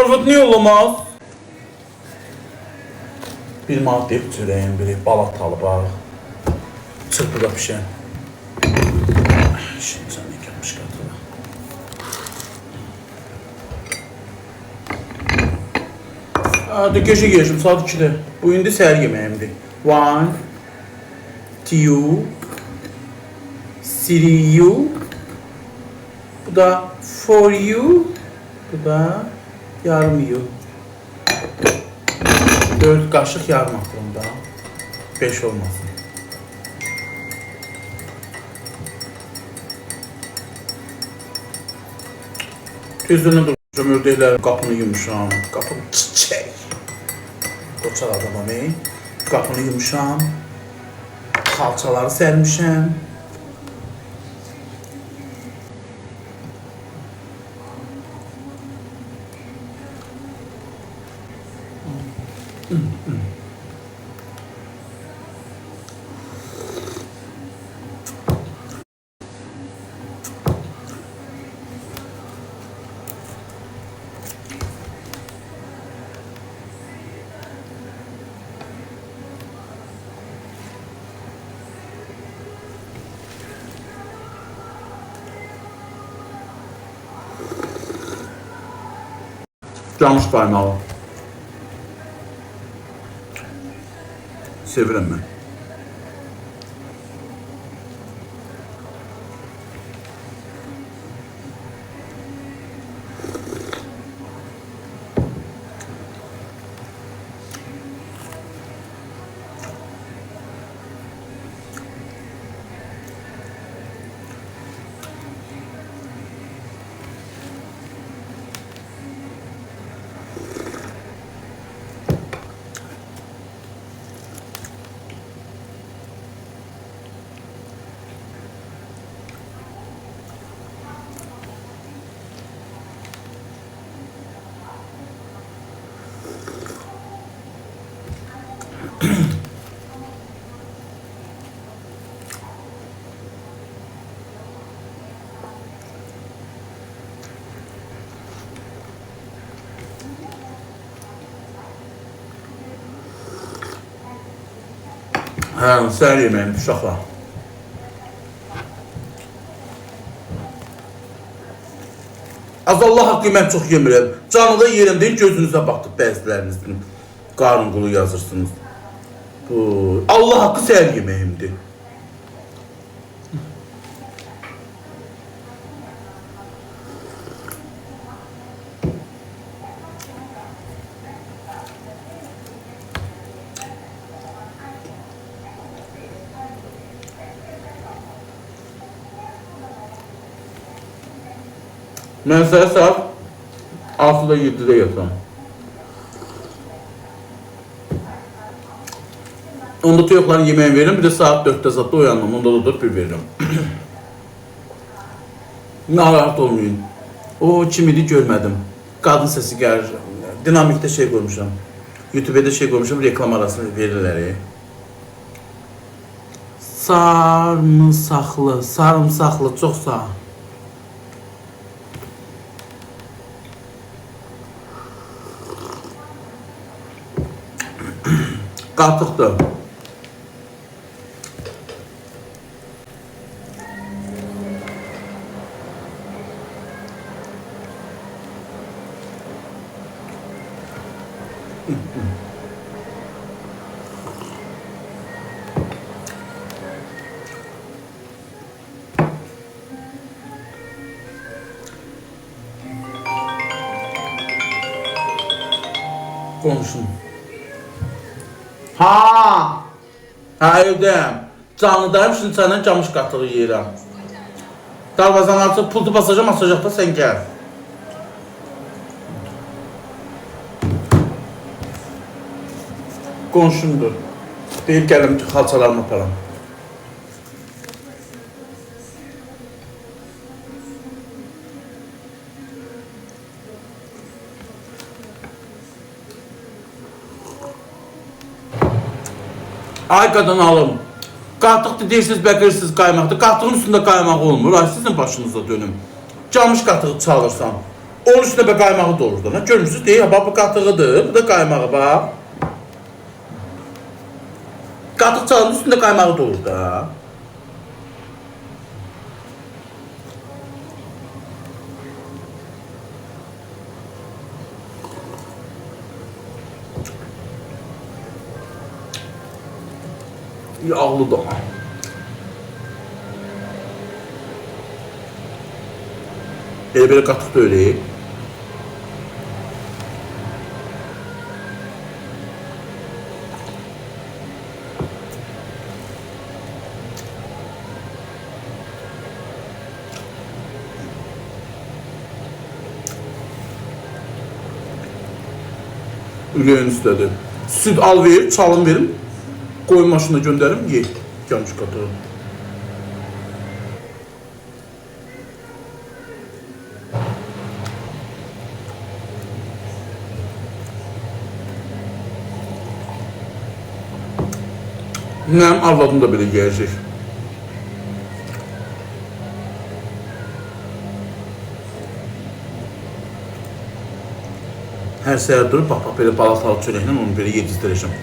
Arvad niye olamaz? Bir manat deyib çörəyin biri, balatalı bax. Çırpıda pişən. Şimdi sən ne gəlmiş qatıla. Hadi gecə gəlişim, saat 2-də. Bu indi səhər yeməyimdir. 1, 2, 3 you. Bu da 4 you. Bu da yarım you. 4 qaşıq yarım atıyorum da. 5 olmasın. Tezdən durmuşam, ördəklərim qapını yumuşam. Qapını çiçək. Qoçaq adamam, qapını yumuşam. Xalçaları sərmişəm. Camış qaymağı. Sevirəm mən. Səhər yeməyim, uşaqlar. Az Allah haqqı mən çox yemirəm. Canıda yerim deyil, gözünüzə baxdıq bəzilərinizin. Qarın qulu yazırsınız. Bu, Allah haqqı səhər yeməyimdir. Mən səhər saat 6-da 7-də yatıram. Onda toyuqların yeməğini verirəm, bir də saat 4-də zatda uyanmam, onda da 4-1 verirəm. Narahat olmayın. O kim idi görmədim. Qadın səsi gəlir. Dinamikdə şey qoymuşam. YouTube'da şey qoymuşam, reklam arasını verirlər. Sarımsaqlı, çox sağ. Qatıqdır. Konuşun. Ha evdəyəm. Canlıdayım, şimdi səndən camış qatığı yeyirəm. Darvazanı açıb pultu basacağım, asacaqda sən gəl. Qonşumdur. Deyir gəlim ki, xalçalarımı aparam. Ay qadın alım. Qatıqdır deyirsiniz, bəqirsiniz qaymaqdır. Qatığın üstündə qaymaq olmur. Ay sizin başınıza dönüm. Camış qatığı çalırsan. Onun üstünə bə qaymağı doğrudan. Görmürsünüz deyil, bax bu qatığıdır, bu da qaymağı bax. Qatıq çalının üstündə qaymağı doğru da. Yağlı da. Belə qatıq da öyle. Ürəyin istədi. Süd al verir, çalın verin. Qoyun maşına göndərim, ye. Gəlmiş qatığı. Mənim arvadım da belə gələcək. Hər səhər durub, bax, belə balıqlar çörəklə onu belə yedizdirəcəm.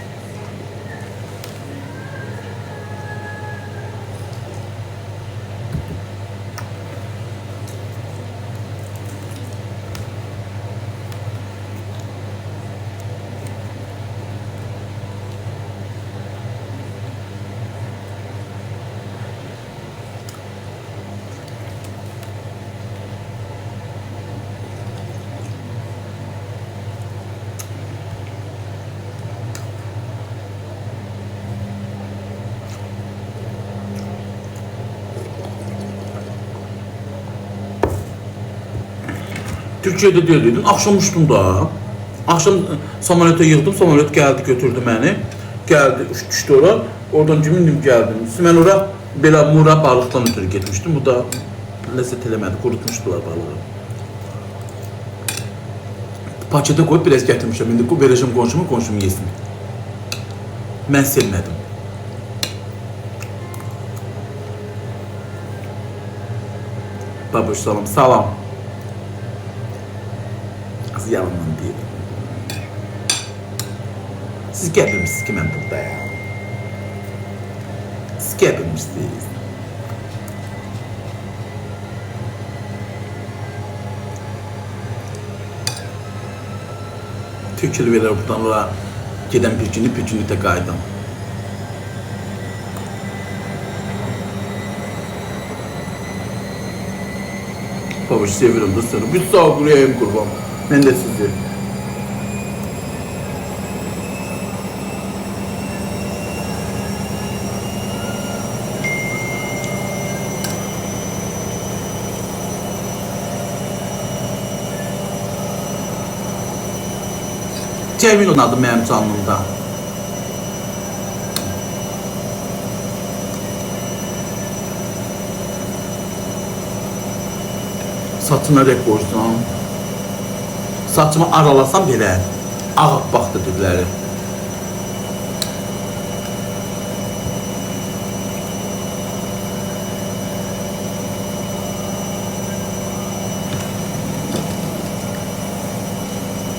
Türkiye'de deyildin, akşam uçdum da. Akşam samolyota yığdım, samolyot geldi götürdü məni. Geldi, düşdü ora. Oradan cimindim geldim. Mən ora belə mura balıqdan ötürü getmişdim. Bu da ləzzət eləmədi, qurutmuşdular balığı. Paçete koyup biraz gətirmişəm. İndi verəcəm qonşuma, qonşum yesin. Mən sevmədim. Babuş salam, salam. Az yalandan deyil. Siz gəlmişsiniz ki, mən burada ya. Siz gəlmişsiniz. Tökülü verir buradan oraya gedən bir günü də qayıdım. Babuş seviyorum da seni. Bir sağ kurayım kurban. Ben de sizi. Cemil onun adı mənim canımda. Saçına rek qoysam. Saçımı aralasam belə ağappaqdır dedikləri.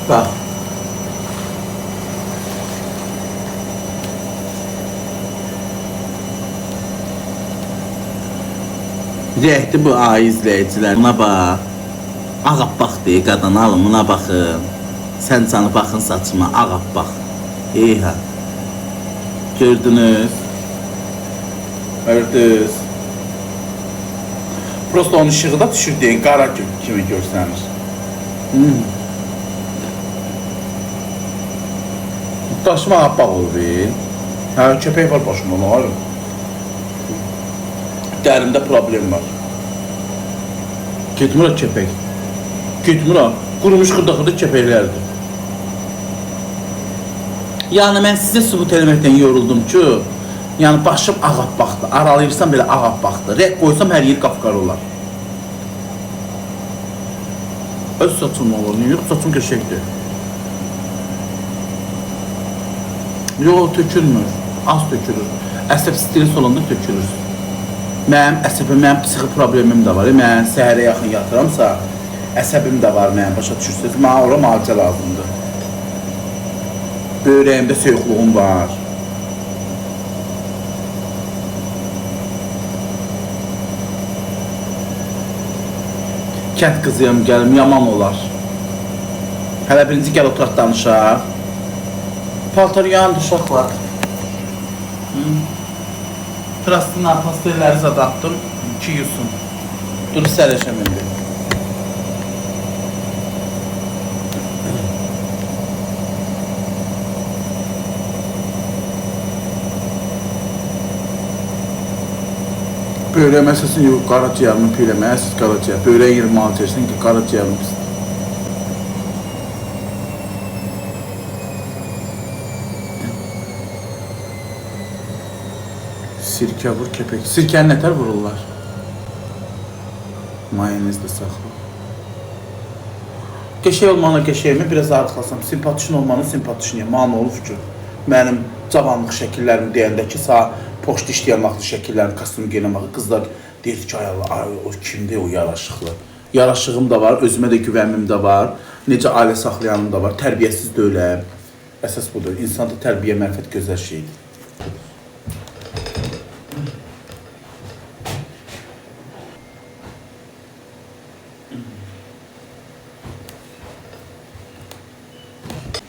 Bax. Rəhdi bu ay izləyicilər. Buna bax. Ağappaq deyil, qadın alın, buna baxın. Sən canı baxın saçıma, ağappaq. Eyhə. Gördünüz. Gördünüz. Prosta onun işığı da düşür deyin, qara kimi görsənir. Başıma ağappaq olur. Hə, köpək var başımda, nə var? Dərimdə problem var. Getmir köpək. Getmir, qurumuş xırda-xırda köpəklərdir. Yəni, mən sizə sübut eləməkdən yoruldum ki, yəni başım ağappaqdır, aralayırsam belə ağappaqdır. Rək qoysam hər yer qapqar olar. Öz saçım olur, yox, saçım qəşəkdir. Yox, tökülmür, az tökülür. Əsəb stres olanda tökülür. Mənim əsəbim, mənim psixi problemim də var. Mən səhərə yaxın yatıramsa, Əsəbim də var mənim, başa düşürsünüz. Mənə ora müalicə lazımdır. Böyrəyimdə soyuqluğum var. Kənd qızıyam, gəlim, yaman olar. Hələ birinci gəl oturaq danışaq. Paltar yandı uşaqlar. Plastina pastelləri zad atdım, 2 yusun. Dur sərəşəm indi. Böreğe məsəlsin, yox, qaraciyarını peyləməyə, siz qaraciyar. Böreğe 26 yaşındayım ki, qaraciyarını pis. Sirkə vur, kepek. Sirkəni nətər vururlar? Mayonezdə saxla. Qəşəy olmanı qəşəyimi biraz arıqlasam, simpatişin olmanı simpatişiniyəm. Mənə olub ki, mənim cavanlıq şəkillərimi deyəndə ki, sağ poçt işləyən vaxtı şəkillərini, kostyum geyinən vaxtı qızlar deyir ki, ay, o kimdir, o yaraşıqlı. Yaraşığım da var, özümə də güvəmim də var, necə ailə saxlayanım da var, tərbiyəsiz deyiləm. Əsas budur, insanda tərbiyə, mənfət gözəl şeydir.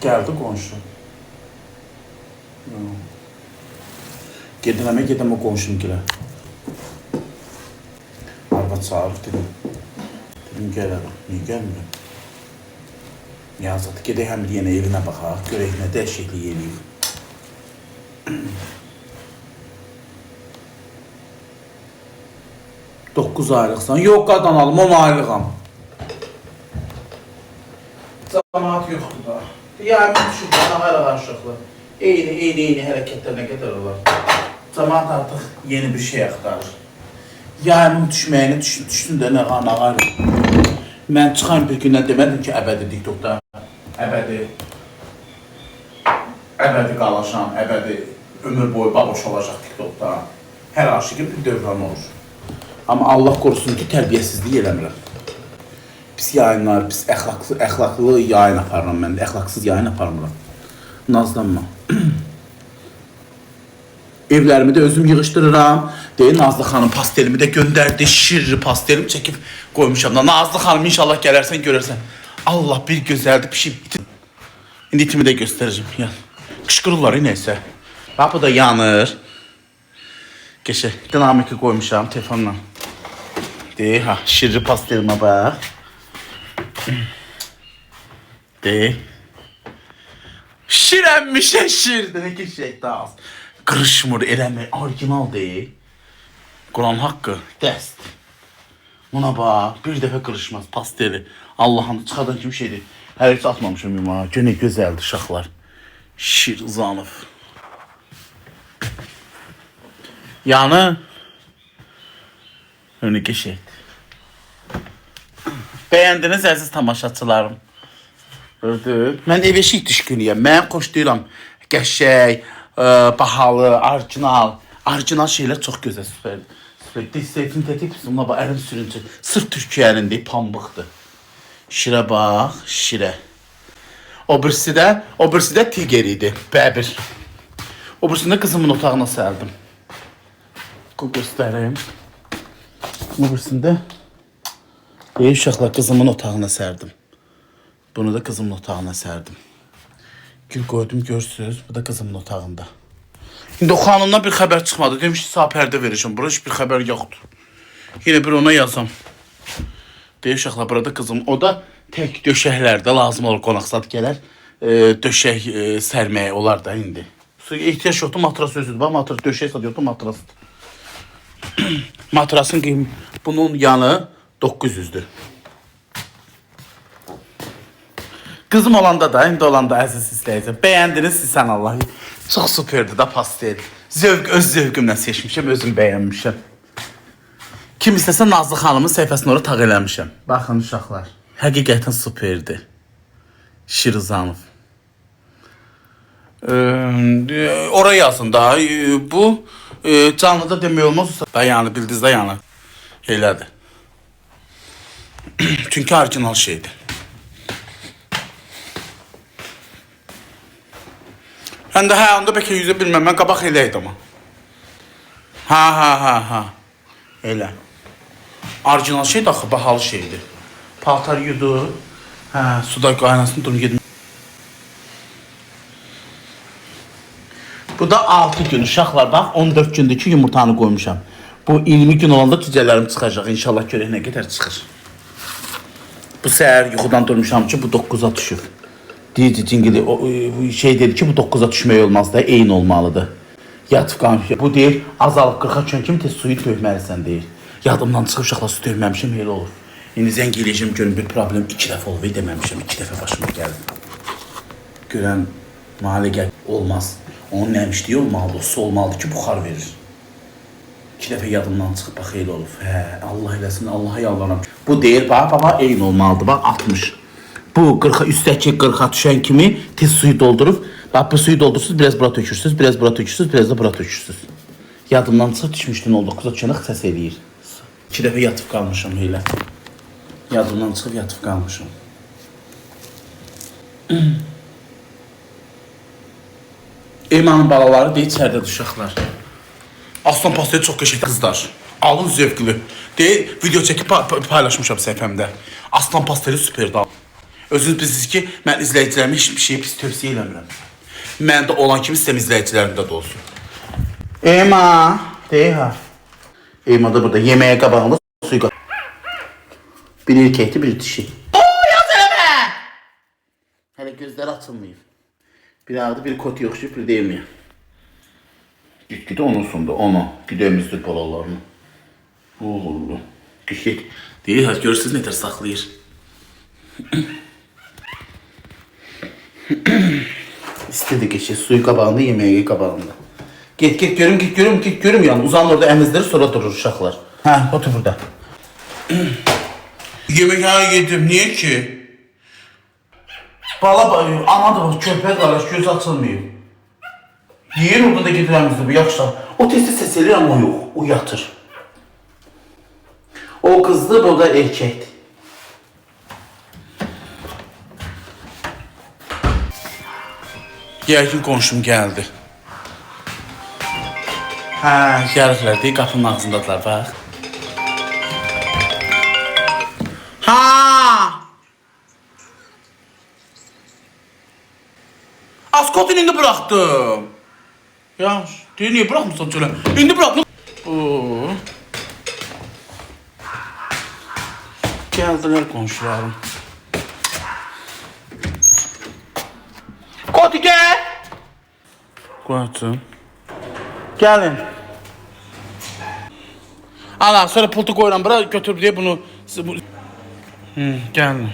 Geldi qonşu. Gedəm o qonşum gilə. Arvad çağırıb dedim. Dedim gələrəm. Niyə gəlmirəm? Yazıqdır. Gedək həm yenə evinə baxaq. Görək nə dəyişiklik eləyib. 9 aylıqsan. Yox qadan alım, 10 aylığam. Cəmaat yoxdur da. Yani düşük, ağır aşıqlı. Eyni hərəkətlər nə qədər olar. Cəmaat artıq yeni bir şey axtarır. Yayımın düşməyini düşdün də nə ağır. Mən çıxan bir gündən demədim ki, əbədi TikTokda. Əbədi qalaşam, əbədi ömür boyu baboş olacaq TikTokda. Hər aşıqın bir dövran olur. Amma Allah qorusun ki, tərbiyəsizlik eləmirəm. Pis yayınlar, pis əxlaqlı yayın aparıram mən, əxlaqsız yayın aparmıram. Nazlanma. Evlərimi də özüm yığışdırıram. Deyil, Nazlı xanım pastelimi də göndərdi, şirri pastelimi çəkib qoymuşam da. Nazlı xanım inşallah gələrsən, görərsən. Allah bir gözəldir, pişib. İndi itimi də göstərəcəm. Qışqırırlar, neysə. Bax, bu da yanır. Geçək, dinamiki qoymuşam telefonla. Deyil, ha, şirri pastelimə bax. Deyil. Şirənmişə şirdir, nə ki şey daha az. Qırışmır, eləmir, orijinal deyil. Quran haqqı, dəst. Buna bax, bir dəfə qırışmaz, pasteli. Allah'ın çıxadan kimi şeydir. Hər heç atmamışım yumağa, gönə gözəldir uşaqlar. Şir uzanıb. Yanı. Önü geçəkdir. Bəyəndiniz əziz tamaşaçılarım. Gördük. Mən ev eşik düşkünüyəm. Mən xoşlayıram. Qəşəy, bahalı, orijinal. Orijinal şeylər çox gözəl, süpərdir. Desinfektiv buna bax, ərim sürüncü. Sırf Türkiyənin deyib, pambıqdır. Şirə bax, şirə. O birisi də tiger idi, bəbir. O birisini qızımın otağına sərdim. Göstəreyim. O birisini də uşaqlar qızımın otağına sərdim. Bunu da kızımın otağına sərdim. Gül koydum, görsünüz. Bu da kızımın otağında. Şimdi o xanımdan bir xəbər çıxmadı. Demiş ki, sağ pərdə verəcəm. Burada hiç bir xəbər yoxdur. Yine bir ona yazam. Deyir uşaqlar, burada kızım. O da tək döşəklərdə lazım olur, qonaqsat gələr. Döşək sərməyə olar da indi. İhtiyaç yoxdur, matras özüdür. Bax, matras, döşək satıyordu, matrasdır. Matrasın bunun yanı 900'dür. Kızım olanda da, indi olanda əziz izləyicilər. Bəyəndiniz sən Allah. Çox süperdir da pastel. Öz zövqümlə seçmişəm, özüm bəyənmişəm. Kim istəsə Nazlı xanımın səhifəsini oraya tağ eləmişəm. Baxın uşaqlar. Həqiqətən süperdir. Şirizanov. Oraya yazın da. Bu canlıda demək olmaz. Da yəni bildiniz də yəni. Elədir. Çünkü orijinal şeydi. Ben de onda bəlkə yüzə bilməm. Mən qabaq eləydi ama. Ha. Elə. Orijinal şey daxı bahalı şeydir. Paltar yudu. Suda qaynasın durun gedim. Bu da 6 gün uşaqlar bax 14 gündür ki yumurtanı qoymuşam. Bu 20 gün olanda cücələrim çıxacaq. İnşallah görək nə qədər çıxır. Bu səhər yuxudan durmuşam ki bu 9'a düşüb. Deyir cingili şey dedi ki bu 9'a düşmək olmaz da eyni olmalıdır. Yatıb qalmış. Bu deyir azalıb 40'a çön kimi tez suyu dövməlisən deyir. Yadımdan çıxıb uşaqlar su dövməmişəm elə olur. İndi zəng eləyəcəm görüm bir problem 2 dəfə olub deməmişəm 2 dəfə başıma gəldi. Görən mahalle gəl olmaz. Onun nəmişliyi olmalıdır, su olmalıdır ki buxar verir. 2 dəfə yadımdan çıxıb bax elə olub. Allah eləsin, Allah'a yalvarıram. Bu deyir baba eyni olmalıdır bax 60. Bu 40 üstteki 40'a düşen kimi tez suyu doldurup bak bu suyu doldursunuz biraz bura tökürsünüz biraz bura tökürsünüz biraz da bura tökürsünüz. Yadımdan çıxıb düşmüşdün oldu 9'a düşənə səs eləyir. 2 dəfə yatıb qalmışam elə. Yadımdan çıxıb yatıb qalmışam. Eymanın balaları deyil içəridə uşaqlar. Aslan pastayı çox qəşəng qızlar. Alın zövqlü. Deyil video çəkib paylaşmışam səhifəmdə. Aslan pastayı süperdir. Özünüz bilirsiniz ki, mən izləyicilərimə heç bir şey pis tövsiyə eləmirəm. Məndə olan kimi sistem izləyicilərimdə də olsun. Eyma, deyil ha. Eyma da burada yeməyə qabağında suyu qabağında. Bir erkəkli, bir dişi. Yaz eləmə! Hələ gözləri açılmayıb. Bir ağdı, bir kot yoxşuyub, bir deyilməyib. Gitgide onun sonunda, onu. Gidəmizdir balalarını. Oğullu. Git. Deyil ha, görürsünüz nətər saxlayır. İstedi geçir suyu qabağında yemeği qabağında. Git görüm yani uzanın orada emizleri sonra durur uşaqlar. Ha otur burada. Yemeğe yedim niye ki? Bala bayıyor ana da bak köpek qardaş göz açılmıyor. Yiyir orada da gedir emizli bu yaxşı. O testi ses elir ama o yok o yatır. O kızdı bu da erkekti. Yəqin qonşum gəldi. Gəlirlər deyə qapının ağzındadılar, bax. Askotun indi bıraxdım. Ya, deyir, niyə bıraxmırsan çölə? İndi bıraxdım. Gəldilər qonşularım. Koti gel. Koyatım. Gelin. Ana sonra pultu koyuram bura götür diye bunu. Gelin.